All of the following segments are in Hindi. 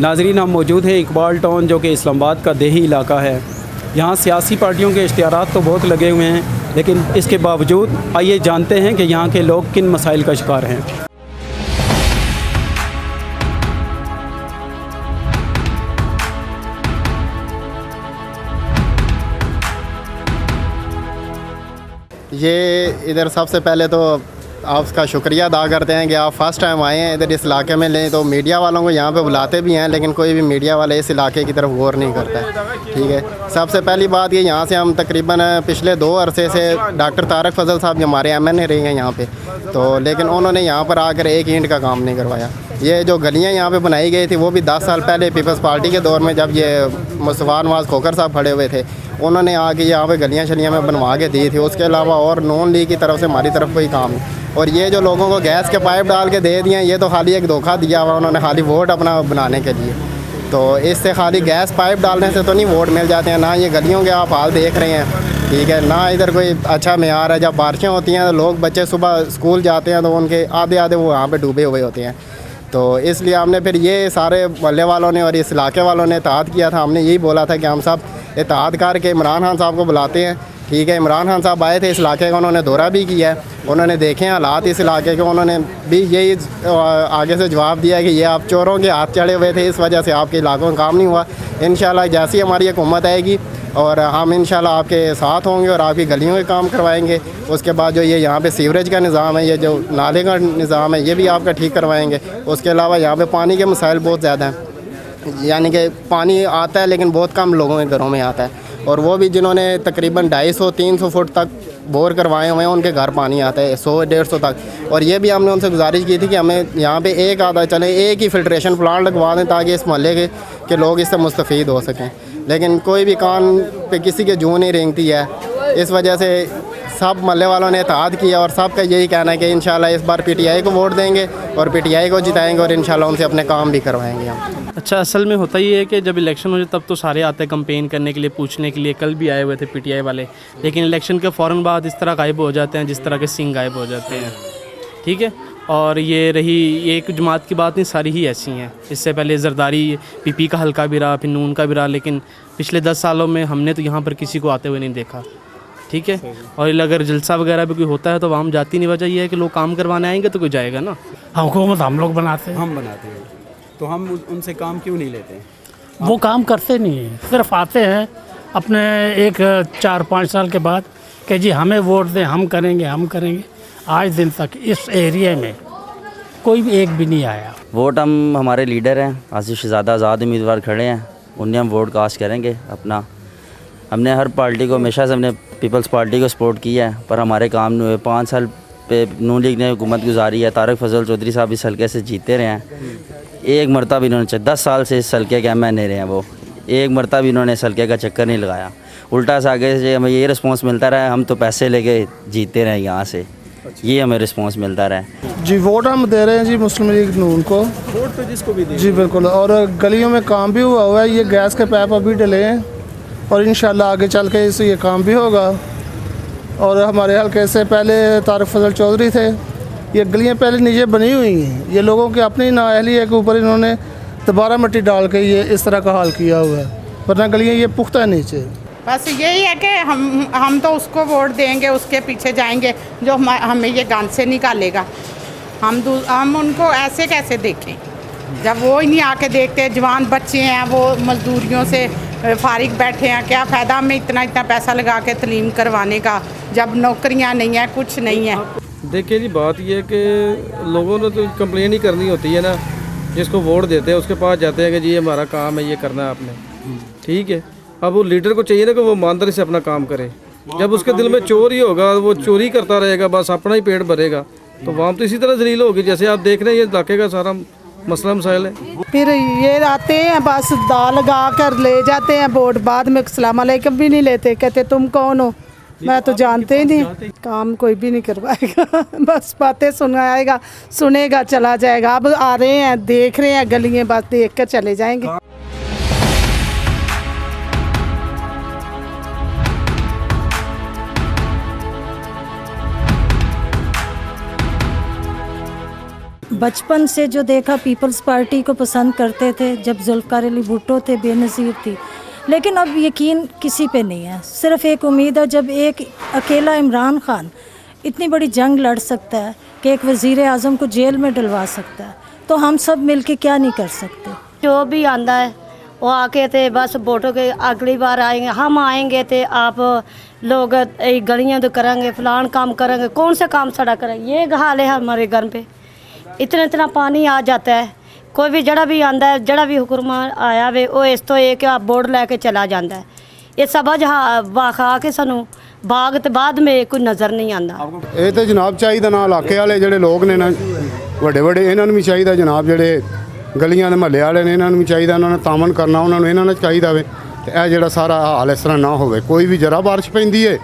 नाज़रीन, हम मौजूद हैं इकबाल टाउन, जो कि इस्लामाबाद का देही इलाका है। यहाँ सियासी पार्टियों के इश्तिहारात तो बहुत लगे हुए हैं, लेकिन इसके बावजूद आइए जानते हैं कि यहाँ के लोग किन मसाइल का शिकार हैं। ये इधर सबसे पहले तो आपका शुक्रिया अदा करते हैं कि आप फ़र्स्ट टाइम आए हैं इधर इस इलाके में। लें तो मीडिया वालों को यहाँ पे बुलाते भी हैं, लेकिन कोई भी मीडिया वाला इस इलाके की तरफ गौर नहीं करता है। ठीक है, सबसे पहली बात ये, यहाँ से हम तकरीबन पिछले 2 अरसे से डॉक्टर तारक फजल साहब जो हमारे MNA रहे हैं यहाँ पे, तो लेकिन उन्होंने यहाँ पर आकर एक ईंट का काम नहीं करवाया। ये जो गलियाँ यहाँ पे बनाई गई थी वो भी 10 साल पहले पीपल्स पार्टी के दौर में, जब ये मुस्तफ़ा नवाज़ खोखर साहब खड़े हुए थे, उन्होंने आके यहाँ पे गलियाँ शलियाँ में बनवा के दी थी। उसके अलावा और नॉन लीग की तरफ से हमारी तरफ कोई काम नहीं। और ये जो लोगों को गैस के पाइप डाल के दे दिए, ये तो खाली एक धोखा दिया हुआ उन्होंने, खाली वोट अपना बनाने के लिए। तो इससे खाली गैस पाइप डालने से तो नहीं वोट मिल जाते हैं। ना ये गलियों के आप हाल देख रहे हैं, ठीक है, ना इधर कोई अच्छा मेयार है। जब बारिशें होती हैं तो लोग बच्चे सुबह स्कूल जाते हैं तो उनके आधे वो वहाँ पर डूबे हुए होते हैं। तो इसलिए हमने फिर ये सारे मोहल्ले वालों ने और इस इलाके वालों ने इत्तेहाद किया था। हमने यही बोला था कि हम सब इत्तेहाद करके इमरान खान साहब को बुलाते हैं। ठीक है, इमरान खान साहब आए थे इस इलाके का, उन्होंने दौरा भी किया है, उन्होंने देखे हैं हालात इस इलाके के। उन्होंने भी यही आगे से जवाब दिया है कि ये आप चोरों के हाथ चढ़े हुए थे, इस वजह से आपके इलाकों में काम नहीं हुआ। इंशाल्लाह जैसी हमारी हुकूमत आएगी और हम इंशाल्लाह आपके साथ होंगे और आपकी गलियों के काम करवाएंगे। उसके बाद जो ये यहाँ पे सीवरेज का निज़ाम है, ये जो नाले का निज़ाम है, ये भी आपका ठीक करवाएंगे। उसके अलावा यहाँ पे पानी के मसाइल बहुत ज़्यादा हैं, यानी कि पानी आता है लेकिन बहुत कम लोगों के घरों में आता है, और वो भी जिन्होंने तकरीबन 250-300 फुट तक बोर करवाए हुए हैं उनके घर पानी आता है 100-150 तक। और ये भी हमने उनसे गुजारिश की थी कि हमें यहाँ पे एक ही फ़िल्ट्रेशन प्लांट लगवा दें ताकि इस मोहल्ले के लोग इससे मुस्तफ़ीद हो सकें, लेकिन कोई भी कान पे किसी के जूं नहीं रेंगती है। इस वजह से सब मोहल्ले वालों ने इत्तेहाद किया और सबका यही कहना है कि इंशाल्लाह इस बार PTI को वोट देंगे और PTI को जिताएंगे और इंशाल्लाह उनसे अपने काम भी करवाएंगे हम। अच्छा, असल में होता ये है कि जब इलेक्शन हो जाए तब तो सारे आते हैं कंपेन करने के लिए, पूछने के लिए। कल भी आए हुए थे PTI वाले, लेकिन इलेक्शन के फ़ौरन बाद इस तरह गायब हो जाते हैं जिस तरह के सिंह गायब हो जाते हैं। ठीक है, और ये रही एक जमात की बात नहीं, सारी ही ऐसी हैं। इससे पहले जरदारी PP का हल्का भी रहा, फिर नून का भी रहा, लेकिन पिछले 10 सालों में हमने तो यहाँ पर किसी को आते हुए नहीं देखा। ठीक है, और अगर जलसा वगैरह भी कोई होता है तो वहाँ हम जाती नहीं। वजह ये है कि लोग काम करवाने आएंगे तो कोई जाएगा ना। हुकूमत हम लोग बनाते हैं, हम बनाते हैं, तो हम उनसे काम क्यों नहीं लेते? वो काम करते नहीं हैं, सिर्फ आते हैं अपने एक 4-5 साल के बाद कि जी हमें वोट दें, हम करेंगे। आज दिन तक इस एरिया में कोई भी एक भी नहीं आया। वोट हम हमारे लीडर हैं आसिफ शहजादा आज़ाद उम्मीदवार खड़े हैं, उन्हें हम वोट कास्ट करेंगे अपना। हमने हर पार्टी को हमेशा से हमने पीपल्स पार्टी को सपोर्ट किया है, पर हमारे काम नहीं हुए। 5 साल पे नून लीग ने हुकूमत गुजारी है, तारक फजल चौधरी साहब इस हल्के से जीते रहे हैं। एक मरतबा भी इन्होंने 10 साल से इस हल्के के MNA रहे हैं, वो एक मरतबा भी इन्होंने इस हल्के का चक्कर नहीं लगाया। उल्टा से आगे से हमें ये रिस्पॉन्स मिलता रहा है, हम तो पैसे लेके जीते रहे यहाँ से, ये हमें रिस्पॉन्स मिलता रहा है। जी वोट हम दे रहे हैं जी मुस्लिम लीग नून को, वोट तो जिसको भी दे जी बिल्कुल। और गलियों में काम भी हुआ है, ये गैस के पाइप अभी डले हैं और इंशाल्लाह आगे चल के इससे ये काम भी होगा। और हमारे हल्के से पहले तारक फजल चौधरी थे, ये गलियां पहले नीचे बनी हुई हैं, ये लोगों की अपनी नाअहली है के ऊपर इन्होंने दोबारा मिट्टी डाल के ये इस तरह का हाल किया हुआ है, वरना गलियां ये पुख्ता है नीचे। बस यही है कि हम तो उसको वोट देंगे, उसके पीछे जाएंगे जो हमें ये गांध से निकालेगा। हम उनको ऐसे कैसे देखें जब वो ही नहीं आके देखते। जवान बच्चे हैं, वो मजदूरियों से फारिग बैठे हैं, क्या फ़ायदा हमें इतना पैसा लगा के तलीम करवाने का जब नौकरियां नहीं है, कुछ नहीं है। देखिए जी, बात यह है कि लोगों ने तो कंप्लेन ही करनी होती है ना, जिसको वोट देते हैं उसके पास जाते हैं कि जी ये हमारा काम है, ये करना है आपने। ठीक है, अब वो लीडर को चाहिए ना कि वो ईमानदारी से अपना काम करे। जब उसके दिल में चोर ही होगा, वो चोरी करता रहेगा, बस अपना ही पेट भरेगा, तो वहाँ तो इसी तरह जलील होगी। जैसे आप देख रहे हैं ये इलाके का सारा मसला मसाइल है। फिर ये आते हैं बस दाल लगा कर ले जाते हैं वोट, बाद में अस्सलाम वालेकुम भी नहीं लेते, कहते तुम कौन हो, मैं तो जानते ही नहीं। काम कोई भी नहीं करवाएगा, बस बातें सुनाएगा, सुनेगा चला जाएगा। अब आ रहे हैं, देख रहे हैं गलियाँ, बस देख कर चले जाएंगे। बचपन से जो देखा पीपल्स पार्टी को पसंद करते थे जब जुल्फ़िकार अली भुट्टो थे, बेनज़ीर थी, लेकिन अब यकीन किसी पे नहीं है। सिर्फ़ एक उम्मीद है, जब एक अकेला इमरान खान इतनी बड़ी जंग लड़ सकता है कि एक वज़ीर आज़म को जेल में डलवा सकता है, तो हम सब मिल के क्या नहीं कर सकते। जो भी आंदा है वो आके थे बस वोटों के अगली बार आएंगे, हम आएंगे थे आप लोग गलियाँ तो करेंगे, फलान काम करेंगे, कौन सा काम सड़ा करेंगे। ये हाल है हमारे घर पे, इतना पानी आ जाता है। कोई भी जड़ा भी आंदा है, जड़ा भी हुक्म आया वे वो इस तो एक आप बोर्ड लैके चला जाता है। ये सबज वाखा के सानू बाग तो बाद में कोई नज़र नहीं आता। ये तो जनाब चाहिए ना इलाके वाले जोड़े लोग ने ना बड़े बड़े इन्होंने भी चाहिए जनाब, जोड़े गलियां के महल्ले वाले ने इन्होंने भी चाहिए, उन्होंने तामन करना उन्होंने इन्होंने चाहिए वे। तो यह जोड़ा सारा हाल इस तरह ना हो, कोई भी जरा बारिश पैंदी है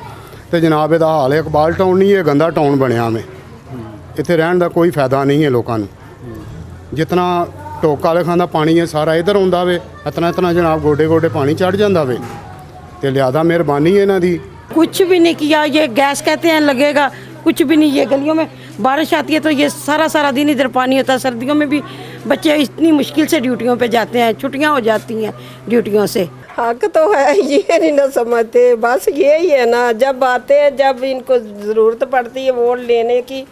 तो जनाब यदा हाल है इकबाल टाउन नहीं है, गंदा टाउन बनया में। इतने रहने का कोई फायदा नहीं है लोगों को। जितना टोक वाले खान का पानी है सारा इधर आता वे, इतना इतना जनाब गोडे गोडे पानी चढ़ जाता वे। तो लिहाजा मेहरबानी है इन्हों की। कुछ भी नहीं किया, ये गैस कहते हैं लगेगा, कुछ भी नहीं। ये गलियों में बारिश आती है तो ये सारा दिन इधर पानी होता है। सर्दियों में भी बच्चे इतनी मुश्किल से ड्यूटियों पे जाते हैं, छुट्टियां हो जाती हैं ड्यूटियों से। हक तो है, ये नहीं ना समझते, बस यही है ना, जब आते हैं जब इनको ज़रूरत पड़ती है वोट लेने की,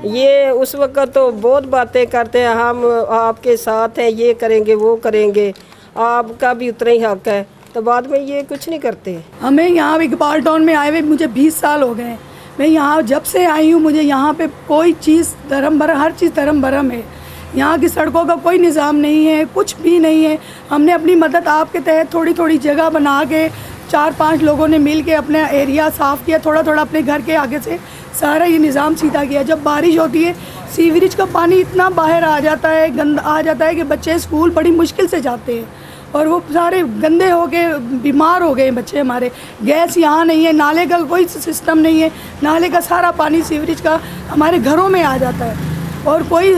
ये उस वक्त तो बहुत बातें करते हैं, हम आपके साथ हैं, ये करेंगे वो करेंगे, आपका भी उतना ही हक है, तो बाद में ये कुछ नहीं करते। हमें यहाँ इकबाल टाउन में आए हुए मुझे 20 साल हो गए। मैं यहाँ जब से आई हूँ, मुझे यहाँ पे कोई चीज़ धर्म भरम, हर चीज़ धर्म भरम है। यहाँ की सड़कों का कोई निज़ाम नहीं है, कुछ भी नहीं है। हमने अपनी मदद आपके तहत थोड़ी थोड़ी जगह बना के 4-5 लोगों ने मिल के अपना एरिया साफ़ किया, थोड़ा थोड़ा अपने घर के आगे से सारा ये निज़ाम सीधा किया। जब बारिश होती है सीवरेज का पानी इतना बाहर आ जाता है, गंदा आ जाता है कि बच्चे स्कूल बड़ी मुश्किल से जाते हैं और वो सारे गंदे हो गए, बीमार हो गए बच्चे हमारे। गैस यहाँ नहीं है, नाले का कोई सिस्टम नहीं है, नाले का सारा पानी सीवरेज का हमारे घरों में आ जाता है और कोई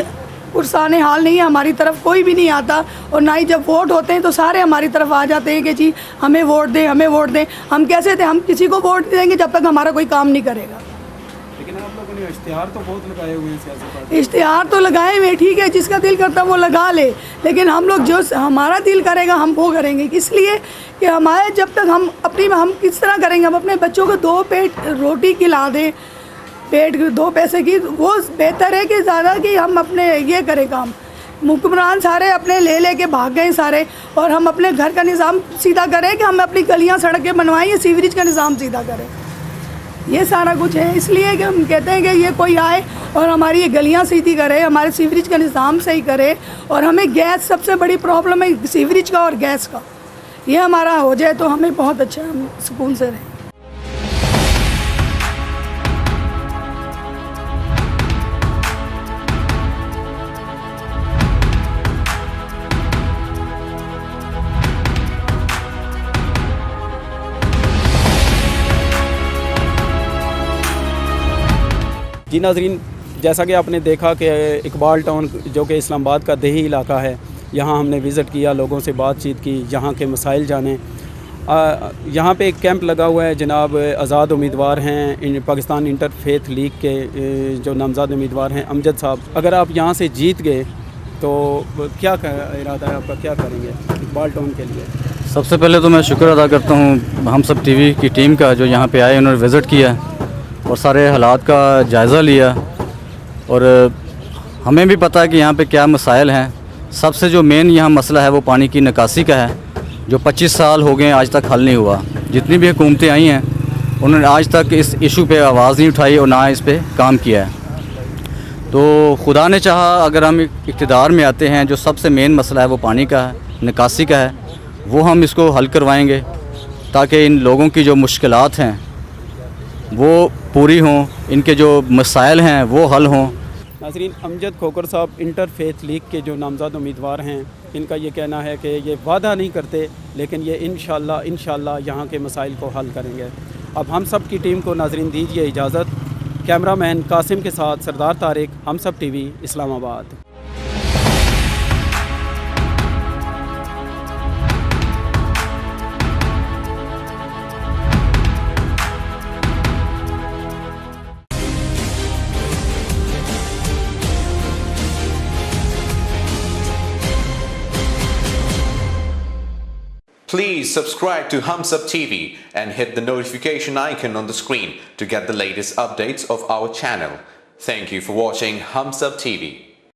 पुरसाने हाल नहीं है, हमारी तरफ कोई भी नहीं आता। और ना ही जब वोट होते हैं तो सारे हमारी तरफ आ जाते हैं कि जी हमें वोट दें, हमें वोट दें। हम कैसे थे, हम किसी को वोट देंगे जब तक हमारा कोई काम नहीं करेगा। लेकिन आप लोगों ने इश्तिहार तो बहुत लगाए हुए हैं सियासी पार्टी। इश्तिहार तो लगाए हुए, ठीक है, जिसका दिल करता वो लगा ले, लेकिन हम लोग जो हमारा दिल करेगा हम वो करेंगे। इसलिए कि हमारे जब तक हम किस तरह करेंगे, हम अपने बच्चों को 2 पेट रोटी खिला दें, पेट 2 पैसे की, वो बेहतर है कि ज़्यादा कि हम अपने ये करें काम। हुक्मरान सारे अपने ले के भाग गए सारे, और हम अपने घर का निज़ाम सीधा करें कि हम अपनी गलियाँ सड़कें बनवाएं, ये सीवरेज का निज़ाम सीधा करें। ये सारा कुछ है, इसलिए कि हम कहते हैं कि ये कोई आए और हमारी ये गलियाँ सीधी करे, हमारे सीवरेज का निज़ाम सही करे। और हमें गैस, सबसे बड़ी प्रॉब्लम है सीवरेज का और गैस का, ये हमारा हो जाए तो हमें बहुत अच्छा, हम सुकून से रहें। जी नाज़रीन, जैसा कि आपने देखा कि इकबाल टाउन जो कि इस्लामाबाद का देही इलाका है, यहाँ हमने विज़िट किया, लोगों से बातचीत की, यहाँ के मसाइल जाने। यहाँ पे एक कैंप लगा हुआ है, जनाब आज़ाद उम्मीदवार हैं पाकिस्तान इंटरफेथ लीग के जो नामज़द उम्मीदवार हैं अमजद साहब। अगर आप यहाँ से जीत गए तो क्या इरादा है आपका, क्या करेंगे इकबाल टाउन के लिए? सबसे पहले तो मैं शुक्र अदा करता हूँ हम सब टीवी की टीम का, जो यहाँ पे आए, उन्होंने विज़िट किया और सारे हालात का जायज़ा लिया। और हमें भी पता है कि यहाँ पे क्या मसाइल हैं। सबसे जो मेन यहाँ मसला है वो पानी की निकासी का है, जो 25 साल हो गए आज तक हल नहीं हुआ। जितनी भी हुकूमतें आई हैं उन्होंने आज तक इस इशू पे आवाज़ नहीं उठाई और ना इस पे काम किया है। तो खुदा ने चाहा अगर हम इक़्तिदार में आते हैं, जो सबसे मेन मसला है वो पानी का है, निकासी का है, वो हम इसको हल करवाएंगे ताकि इन लोगों की जो मुश्किलात हैं वो पूरी हों, इनके जो मसाइल हैं वो हल हों। नाज़रीन, अमजद खोकर साहब इंटरफेथ लीग के जो नामज़द उम्मीदवार हैं, इनका ये कहना है कि ये वादा नहीं करते, लेकिन ये इंशाल्लाह यहाँ के मसाइल को हल करेंगे। अब हम सब की टीम को नाज़रीन दीजिए इजाज़त। कैमरामैन कासिम के साथ सरदार तारिक, हम सब TV, Islamabad. Please subscribe to Hums Up TV and hit the notification icon on the screen to get the latest updates of our channel. Thank you for watching Hums Up TV.